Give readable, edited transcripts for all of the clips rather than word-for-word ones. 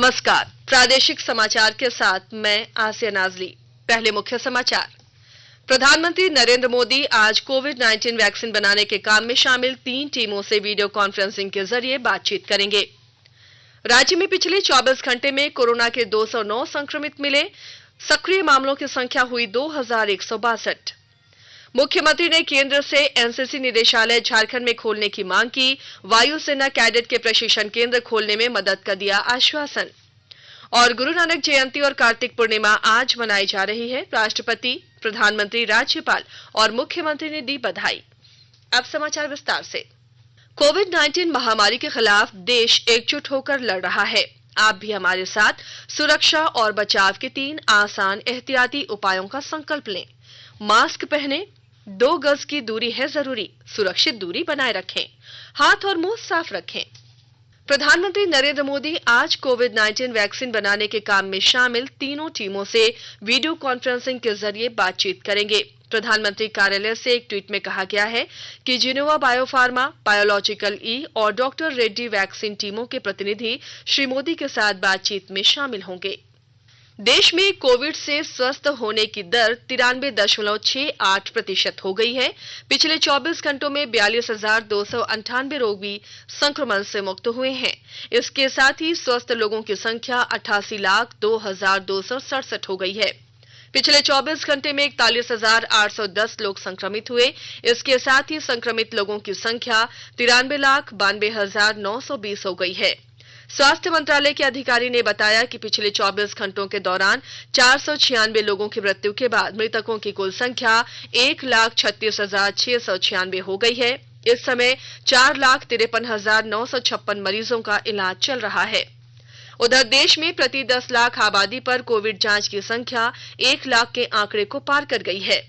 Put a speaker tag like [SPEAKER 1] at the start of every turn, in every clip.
[SPEAKER 1] नमस्कार, प्रादेशिक समाचार के साथ मैं आसिया नाजली। पहले मुख्य समाचार। प्रधानमंत्री नरेंद्र मोदी आज कोविड-19 वैक्सीन बनाने के काम में शामिल 3 टीमों से वीडियो कॉन्फ्रेंसिंग के जरिए बातचीत करेंगे। राज्य में पिछले 24 घंटे में कोरोना के 209 संक्रमित मिले। सक्रिय मामलों की संख्या हुई 2162। मुख्यमंत्री ने केंद्र से एनसीसी निदेशालय झारखंड में खोलने की मांग की। वायुसेना कैडेट के प्रशिक्षण केंद्र खोलने में मदद का दिया आश्वासन। और गुरु नानक जयंती और कार्तिक पूर्णिमा आज मनाई जा रही है। राष्ट्रपति, प्रधानमंत्री, राज्यपाल और मुख्यमंत्री ने दी बधाई। अब समाचार विस्तार से। कोविड-19 महामारी के खिलाफ देश एकजुट होकर लड़ रहा है। आप भी हमारे साथ सुरक्षा और बचाव के 3 आसान एहतियाती उपायों का संकल्प लें। मास्क पहनें, 2 गज की दूरी है जरूरी, सुरक्षित दूरी बनाए रखें, हाथ और मुंह साफ रखें। प्रधानमंत्री नरेंद्र मोदी आज कोविड-19 वैक्सीन बनाने के काम में शामिल तीनों टीमों से वीडियो कॉन्फ्रेंसिंग के जरिए बातचीत करेंगे। प्रधानमंत्री कार्यालय से एक ट्वीट में कहा गया है कि जिनोवा बायोफार्मा, बायोलॉजिकल ई और डॉक्टर रेड्डी वैक्सीन टीमों के प्रतिनिधि श्री मोदी के साथ बातचीत में शामिल होंगे। देश में कोविड से स्वस्थ होने की दर 93.68% हो गई है। पिछले 24 घंटों में 42,298 रोगी संक्रमण से मुक्त हुए हैं। इसके साथ ही स्वस्थ लोगों की संख्या 88,02,267 हो गई है। पिछले 24 घंटे में 41,810 लोग संक्रमित हुए। इसके साथ ही संक्रमित लोगों की संख्या 93,92,920 हो गई है। स्वास्थ्य मंत्रालय के अधिकारी ने बताया कि पिछले 24 घंटों के दौरान 496 लोगों की मृत्यु के बाद मृतकों की कुल संख्या 1,36,696 हो गई है। इस समय 4,53,956 मरीजों का इलाज चल रहा है। उधर देश में प्रति 10 लाख आबादी पर कोविड जांच की संख्या 1 लाख के आंकड़े को पार कर गई है।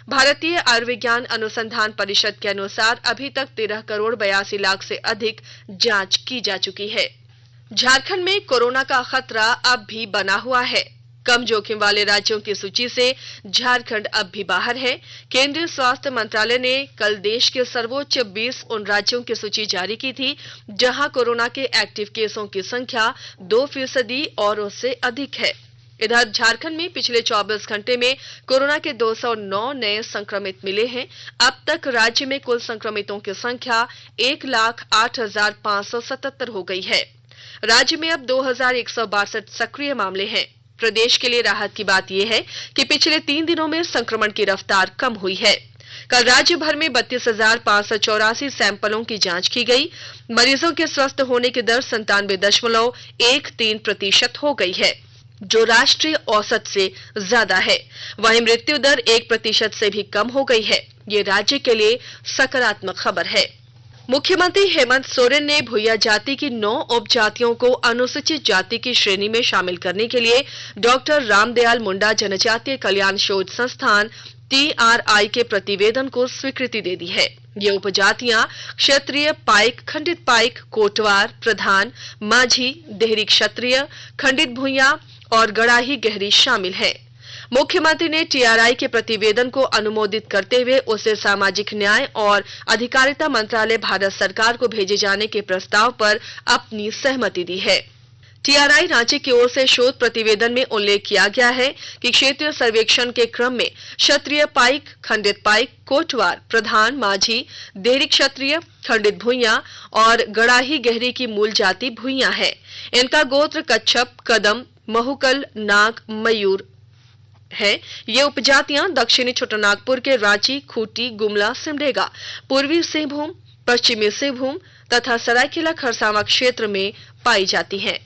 [SPEAKER 1] भारतीय आयुर्विज्ञान अनुसंधान परिषद के अनुसार अभी तक 13 करोड़ 82 लाख से अधिक जांच की जा चुकी है। झारखंड में कोरोना का खतरा अब भी बना हुआ है। कम जोखिम वाले राज्यों की सूची से झारखंड अब भी बाहर है। केंद्रीय स्वास्थ्य मंत्रालय ने कल देश के सर्वोच्च 20 उन राज्यों की सूची जारी की थी जहां कोरोना के एक्टिव केसों की संख्या 2% और उससे अधिक है। इधर झारखंड में पिछले 24 घंटे में कोरोना के 209 नए संक्रमित मिले हैं। अब तक राज्य में कुल संक्रमितों की संख्या 1,08,577 हो गई है। राज्य में अब 2,162 सक्रिय मामले हैं। प्रदेश के लिए राहत की बात यह है कि पिछले 3 दिनों में संक्रमण की रफ्तार कम हुई है। कल राज्य भर में 32,584 सैंपलों की जांच की गई। मरीजों के स्वस्थ होने की दर 97.13% हो गई है, जो राष्ट्रीय औसत से ज्यादा है। वहीं मृत्यु दर 1% से भी कम हो गई है। ये राज्य के लिए सकारात्मक खबर है। मुख्यमंत्री हेमंत सोरेन ने भुइया जाति की 9 उपजातियों को अनुसूचित जाति की श्रेणी में शामिल करने के लिए डॉक्टर रामदयाल मुंडा जनजातीय कल्याण शोध संस्थान TRI के प्रतिवेदन को स्वीकृति दे दी है। ये उपजातियां क्षत्रिय, पाइक, खंडित पाइक, कोटवार, प्रधान, माझी, देहरी क्षत्रिय, खंडित भुइया और गड़ाही गहरी शामिल हैं। मुख्यमंत्री ने TRI के प्रतिवेदन को अनुमोदित करते हुए उसे सामाजिक न्याय और अधिकारिता मंत्रालय भारत सरकार को भेजे जाने के प्रस्ताव पर अपनी सहमति दी है। TRI रांची की ओर से शोध प्रतिवेदन में उल्लेख किया गया है कि क्षेत्रीय सर्वेक्षण के क्रम में क्षत्रिय पाइक, खंडित पाइक, कोटवार, प्रधान, माझी, देहरी क्षत्रिय, खंडित भुइया और गड़ाही गहरी की मूल जाति भुइया है। इनका गोत्र कच्छप, कदम, महुकल, नाग, मयूर है। ये उपजातियां दक्षिणी छोटानागपुर के रांची, खूंटी, गुमला, सिमडेगा, पूर्वी सिंहभूम, पश्चिमी सिंहभूम तथा सरायकेला खरसावां क्षेत्र में पाई जाती हैं।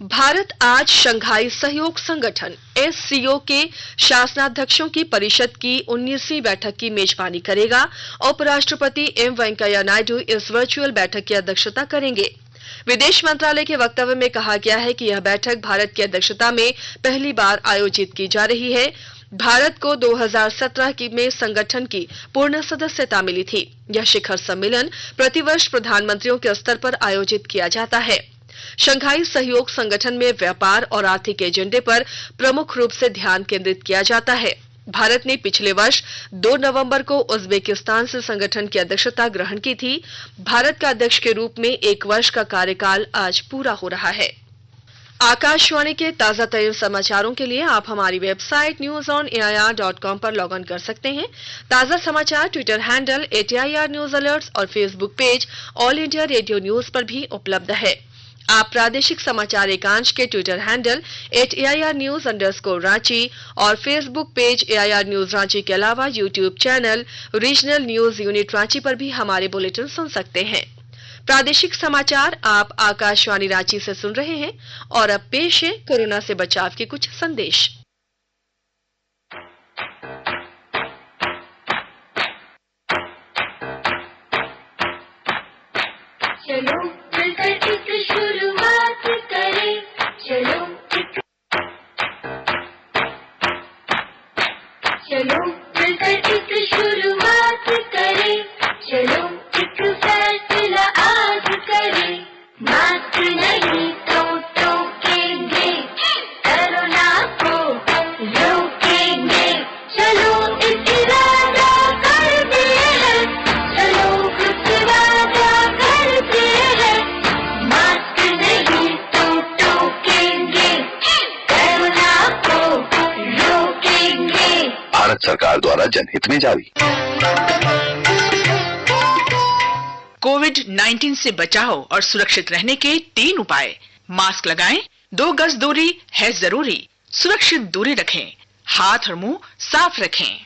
[SPEAKER 1] भारत आज शंघाई सहयोग संगठन SCO के शासनाध्यक्षों की परिषद की 19वीं बैठक की मेजबानी करेगा। उपराष्ट्रपति M वेंकैया नायडू इस वर्चुअल बैठक की अध्यक्षता करेंगे। विदेश मंत्रालय के वक्तव्य में कहा गया है कि यह बैठक भारत की अध्यक्षता में पहली बार आयोजित की जा रही है। भारत को 2017 में संगठन की पूर्ण सदस्यता मिली थी। यह शिखर सम्मेलन प्रतिवर्ष प्रधानमंत्रियों के स्तर पर आयोजित किया जाता है। शंघाई सहयोग संगठन में व्यापार और आर्थिक एजेंडे पर प्रमुख रूप से ध्यान केंद्रित किया जाता है। भारत ने पिछले वर्ष 2 नवंबर को उज्बेकिस्तान से संगठन की अध्यक्षता ग्रहण की थी। भारत का अध्यक्ष के रूप में 1 वर्ष का कार्यकाल आज पूरा हो रहा है। आकाशवाणी के ताजा तरीन समाचारों के लिए आप हमारी वेबसाइट newsonair.com पर लॉग इन कर सकते हैं। ताजा समाचार Twitter handle @AIR news alerts और Facebook page all India radio news पर भी उपलब्ध है। आप प्रादेशिक समाचार एकांश के ट्विटर हैंडल @AIR_News_ और Facebook page AIR news Ranchi के अलावा YouTube channel regional news unit Ranchi पर भी हमारे बुलेटिन सुन सकते हैं। प्रादेशिक समाचार आप आकाशवाणी रांची से सुन रहे हैं और अब पेश है कोरोना से बचाव के कुछ संदेश।
[SPEAKER 2] चलो मिलकर एक शुरुआत करें, चलो मिलकर एक शुरुआत करें, चलो एक फैसला आज करें। मास्क नहीं तो टोकेंगे, कोरोना को रोकेंगे। चलो एक इरादा करते हैं, चलो कुछ वादा करते हैं। मास्क नहीं तो टोकेंगे, कोरोना को रोकेंगे।
[SPEAKER 3] भारत सरकार द्वारा जनहित में जारी।
[SPEAKER 4] कोविड-19 से बचाव और सुरक्षित रहने के 3 उपाय। मास्क लगाएं, 2 गज दूरी है जरूरी, सुरक्षित दूरी रखें, हाथ और मुंह साफ रखें।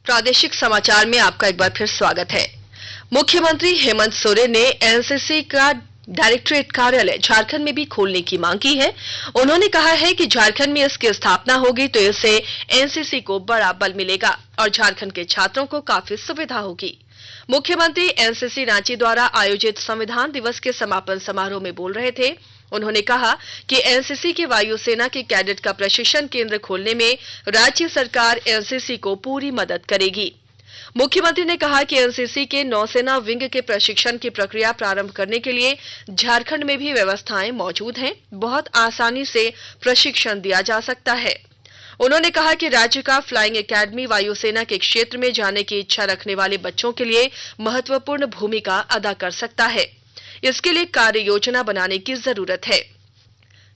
[SPEAKER 1] प्रादेशिक समाचार में आपका एक बार फिर स्वागत है। मुख्यमंत्री हेमंत सोरेन ने एनसीसी का डायरेक्टरेट कार्यालय झारखंड में भी खोलने की मांग की है। उन्होंने कहा है कि झारखंड में इसकी स्थापना होगी तो इससे एनसीसी को बड़ा बल मिलेगा और झारखंड के छात्रों को काफी सुविधा होगी। मुख्यमंत्री एनसीसी रांची द्वारा आयोजित संविधान दिवस के समापन समारोह में बोल रहे थे। उन्होंने कहा कि एनसीसी के वायुसेना के कैडेट का प्रशिक्षण केंद्र खोलने में राज्य सरकार एनसीसी को पूरी मदद करेगी। मुख्यमंत्री ने कहा कि एनसीसी के नौसेना विंग के प्रशिक्षण की प्रक्रिया प्रारंभ करने के लिए झारखंड में भी व्यवस्थाएं मौजूद हैं, बहुत आसानी से प्रशिक्षण दिया जा सकता है। उन्होंने कहा कि राज्य का फ्लाइंग एकेडमी वायुसेना के क्षेत्र में जाने की इच्छा रखने वाले बच्चों के लिए महत्वपूर्ण भूमिका अदा कर सकता है। इसके लिए कार्य योजना बनाने की जरूरत है।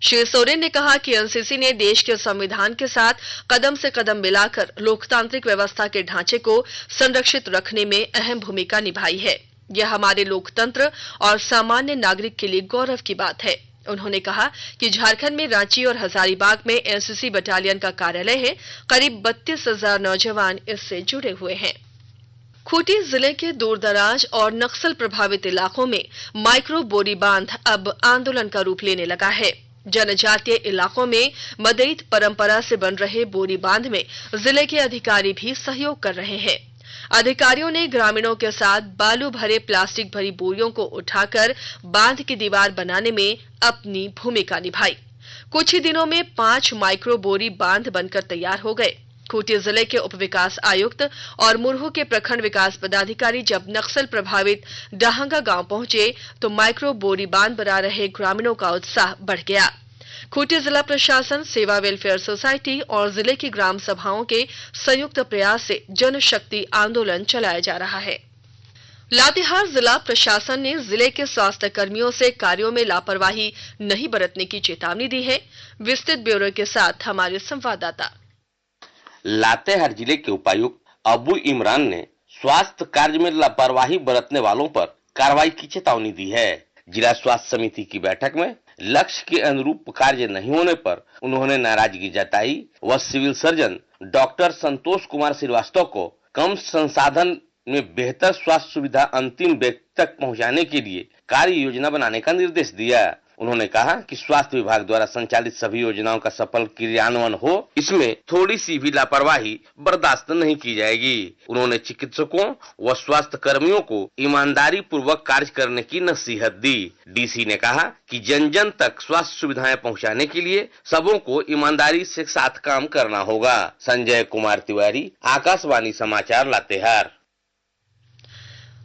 [SPEAKER 1] श्री सोरेन ने कहा कि एनसीसी ने देश के संविधान के साथ कदम से कदम मिलाकर लोकतांत्रिक व्यवस्था के ढांचे को संरक्षित रखने में अहम भूमिका निभाई है। यह हमारे लोकतंत्र और सामान्य नागरिक के लिए गौरव की बात है। उन्होंने कहा कि झारखंड में रांची और हजारीबाग में एनसीसी बटालियन का कार्यालय है। करीब 32,000 नौजवान इससे जुड़े हुए हैं। खूंटी जिले के दूरदराज और नक्सल प्रभावित इलाकों में माइक्रो बोरी बांध अब आंदोलन का रूप लेने लगा है। जनजातीय इलाकों में मदैत परंपरा से बन रहे बोरी बांध में जिले के अधिकारी भी सहयोग कर रहे हैं। अधिकारियों ने ग्रामीणों के साथ बालू भरे प्लास्टिक भरी बोरियों को उठाकर बांध की दीवार बनाने में अपनी भूमिका निभाई। कुछ ही दिनों में 5 माइक्रो बोरी बांध बनकर तैयार हो गए। खूंटी जिले के उप विकास आयुक्त और मुरहू के प्रखंड विकास पदाधिकारी जब नक्सल प्रभावित डाहंगा गांव पहुंचे तो माइक्रो बोरी बांध बना रहे ग्रामीणों का उत्साह बढ़ गया। खूंटी जिला प्रशासन, सेवा वेलफेयर सोसाइटी और जिले की ग्राम सभाओं के संयुक्त प्रयास से जनशक्ति आंदोलन चलाया जा रहा है। लातेहार जिला प्रशासन ने जिले के स्वास्थ्य कर्मियों से कार्यों में लापरवाही नहीं बरतने की चेतावनी दी है। विस्तृत ब्यौरे के साथ हमारे संवाददाता।
[SPEAKER 5] लातेहार जिले के उपायुक्त अबू इमरान ने स्वास्थ्य कार्य में लापरवाही बरतने वालों पर कार्रवाई की चेतावनी दी है। जिला स्वास्थ्य समिति की बैठक में लक्ष्य के अनुरूप कार्य नहीं होने पर उन्होंने नाराजगी जताई व civil surgeon doctor Santosh Kumar Srivastava को कम संसाधन में बेहतर स्वास्थ्य सुविधा अंतिम व्यक्ति तक पहुंचाने के लिए कार्य योजना बनाने का निर्देश दिया। उन्होंने कहा कि स्वास्थ्य विभाग द्वारा संचालित सभी योजनाओं का सफल क्रियान्वयन हो, इसमें थोड़ी सी भी लापरवाही बर्दाश्त नहीं की जाएगी। उन्होंने चिकित्सकों व स्वास्थ्य कर्मियों को ईमानदारी पूर्वक कार्य करने की नसीहत दी। डीसी ने कहा कि जन जन तक स्वास्थ्य सुविधाएं पहुंचाने के लिए सबों को ईमानदारी से साथ काम करना होगा। संजय कुमार तिवारी, आकाशवाणी समाचार, लातेहार।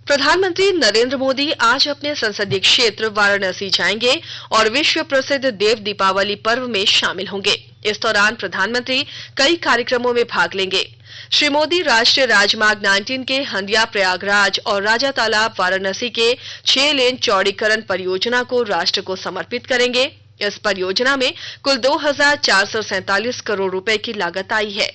[SPEAKER 1] प्रधानमंत्री नरेंद्र मोदी आज अपने संसदीय क्षेत्र वाराणसी जाएंगे और विश्व प्रसिद्ध देव दीपावली पर्व में शामिल होंगे। इस दौरान प्रधानमंत्री कई कार्यक्रमों में भाग लेंगे। श्री मोदी राष्ट्रीय राजमार्ग 19 के हंडिया प्रयागराज और राजा तालाब वाराणसी के 6 लेन चौड़ीकरण परियोजना को राष्ट्र को समर्पित करेंगे। इस परियोजना में कुल 2,447 करोड़ रुपए की लागत आई है।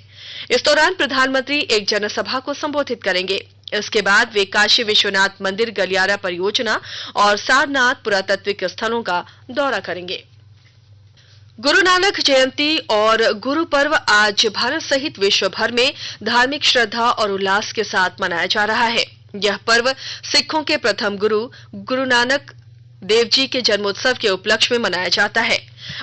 [SPEAKER 1] इस दौरान प्रधानमंत्री एक जनसभा को संबोधित करेंगे। इसके बाद वे काशी विश्वनाथ मंदिर गलियारा परियोजना और सारनाथ पुरातात्विक स्थलों का दौरा करेंगे। गुरु नानक जयंती और गुरु पर्व आज भारत सहित विश्व भर में धार्मिक श्रद्धा और उल्लास के साथ मनाया जा रहा है। यह पर्व सिखों के प्रथम गुरु गुरु नानक देव जी के जन्मोत्सव के उपलक्ष्य में मनाया जाता है।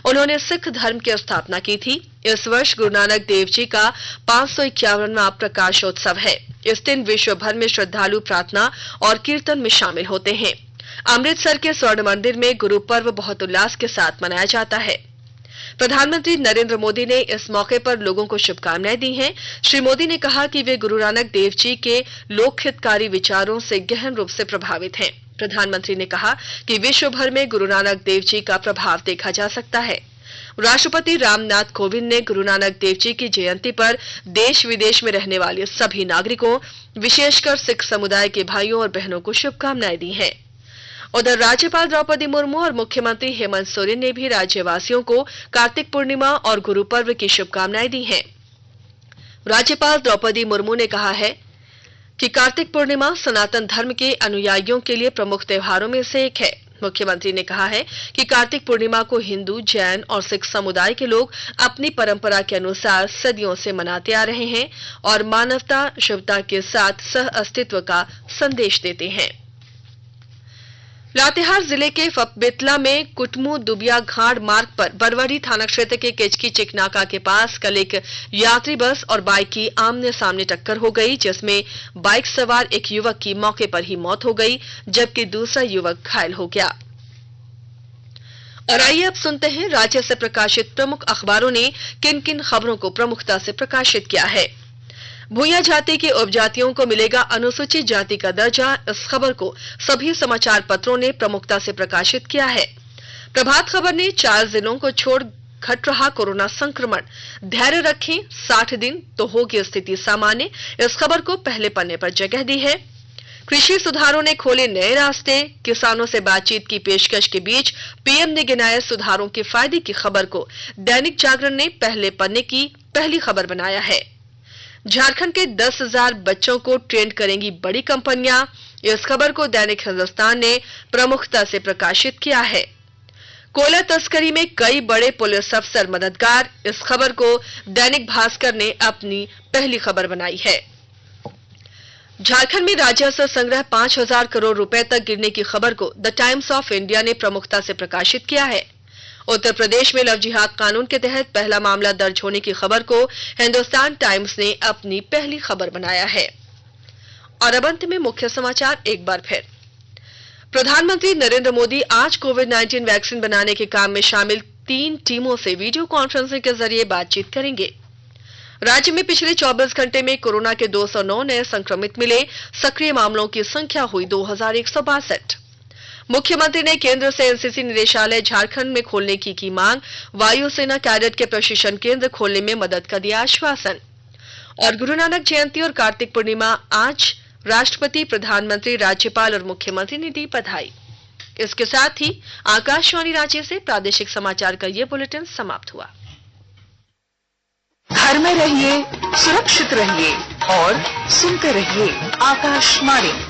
[SPEAKER 1] उन्होंने सिख धर्म की स्थापना की थी। इस वर्ष गुरु नानक देव जी का 551वां प्रकाशोत्सव है। इस दिन विश्व भर में श्रद्धालु प्रार्थना और कीर्तन में शामिल होते हैं। अमृतसर के स्वर्ण मंदिर में गुरु पर्व बहुत उल्लास के साथ मनाया जाता है। प्रधानमंत्री नरेंद्र मोदी ने इस मौके पर लोगों को शुभकामनाएं दी हैं। श्री मोदी ने कहा कि वे गुरु नानक देव जी के लोकहितकारी विचारों से गहन रूप से प्रभावित हैं। प्रधानमंत्री ने कहा कि विश्व भर में गुरु नानक देव जी का प्रभाव देखा जा सकता है। राष्ट्रपति रामनाथ कोविंद ने गुरु नानक देव जी की जयंती पर देश विदेश में रहने वाले सभी नागरिकों, विशेषकर सिख समुदाय के भाइयों और बहनों को शुभकामनाएं दी हैं। उधर राज्यपाल द्रौपदी मुर्मू और मुख्यमंत्री हेमंत सोरेन ने भी राज्यवासियों को कार्तिक पूर्णिमा और गुरु पर्व की शुभकामनाएं दी हैं। राज्यपाल द्रौपदी मुर्मू ने कहा है कि कार्तिक पूर्णिमा सनातन धर्म के अनुयायियों के लिए प्रमुख त्योहारों में से एक है। मुख्यमंत्री ने कहा है कि कार्तिक पूर्णिमा को हिंदू, जैन और सिख समुदाय के लोग अपनी परंपरा के अनुसार सदियों से मनाते आ रहे हैं और मानवता, शिवता के साथ सह अस्तित्व का संदेश देते हैं। लातेहार जिले के फपबेतला में कुटमू दुबिया घाट मार्ग पर बरवाड़ी थाना क्षेत्र के केचकी चिकनाका के पास कल एक यात्री बस और बाइक की आमने सामने टक्कर हो गई, जिसमें बाइक सवार एक युवक की मौके पर ही मौत हो गई, जबकि दूसरा युवक घायल हो गया। और आइए अब सुनते हैं राज्य से प्रकाशित प्रमुख अखबारों ने किन किन खबरों को प्रमुखता से प्रकाशित किया है। भूया जाति की उपजातियों को मिलेगा अनुसूचित जाति का दर्जा। इस खबर को सभी समाचार पत्रों ने प्रमुखता से प्रकाशित किया है। प्रभात खबर ने 4 जिलों को छोड़ घट रहा कोरोना संक्रमण, धैर्य रखें 60 दिन तो होगी स्थिति सामान्य, इस खबर को पहले पन्ने पर जगह दी है। कृषि सुधारों ने खोले नए रास्ते, किसानों से बातचीत की पेशकश के बीच पीएम ने गिनाए सुधारों के फायदे की खबर को दैनिक जागरण ने पहले पन्ने की पहली खबर बनाया है। झारखंड के 10,000 बच्चों को ट्रेंड करेंगी बड़ी कंपनियां, इस खबर को दैनिक हिंदुस्तान ने प्रमुखता से प्रकाशित किया है। कोयला तस्करी में कई बड़े पुलिस अफसर मददगार, इस खबर को दैनिक भास्कर ने अपनी पहली खबर बनाई है। झारखंड में राजस्व संग्रह 5,000 करोड़ रुपए तक गिरने की खबर को द टाइम्स ऑफ इंडिया ने प्रमुखता से प्रकाशित किया है। उत्तर प्रदेश में लव जिहाद कानून के तहत पहला मामला दर्ज होने की खबर को हिंदुस्तान टाइम्स ने अपनी पहली खबर बनाया है। और अब अंत में मुख्य समाचार एक बार फिर। प्रधानमंत्री नरेंद्र मोदी आज कोविड-19 वैक्सीन बनाने के काम में शामिल 3 टीमों से वीडियो कॉन्फ्रेंसिंग के जरिए बातचीत करेंगे। राज्य में पिछले 24 घंटे में कोरोना के 209 नए संक्रमित मिले, सक्रिय मामलों की संख्या हुई 2,162। मुख्यमंत्री ने केंद्र से एनसीसी निदेशालय झारखंड में खोलने की मांग, वायुसेना कैडेट के प्रशिक्षण केंद्र खोलने में मदद का दिया आश्वासन। और गुरु नानक जयंती और कार्तिक पूर्णिमा आज राष्ट्रपति, प्रधानमंत्री, राज्यपाल और मुख्यमंत्री ने दी बधाई। इसके साथ ही आकाशवाणी रांची से प्रादेशिक समाचार का ये बुलेटिन समाप्त हुआ।
[SPEAKER 4] घर में रहिए, सुरक्षित रहिए और सुनते रहिए आकाशवाणी।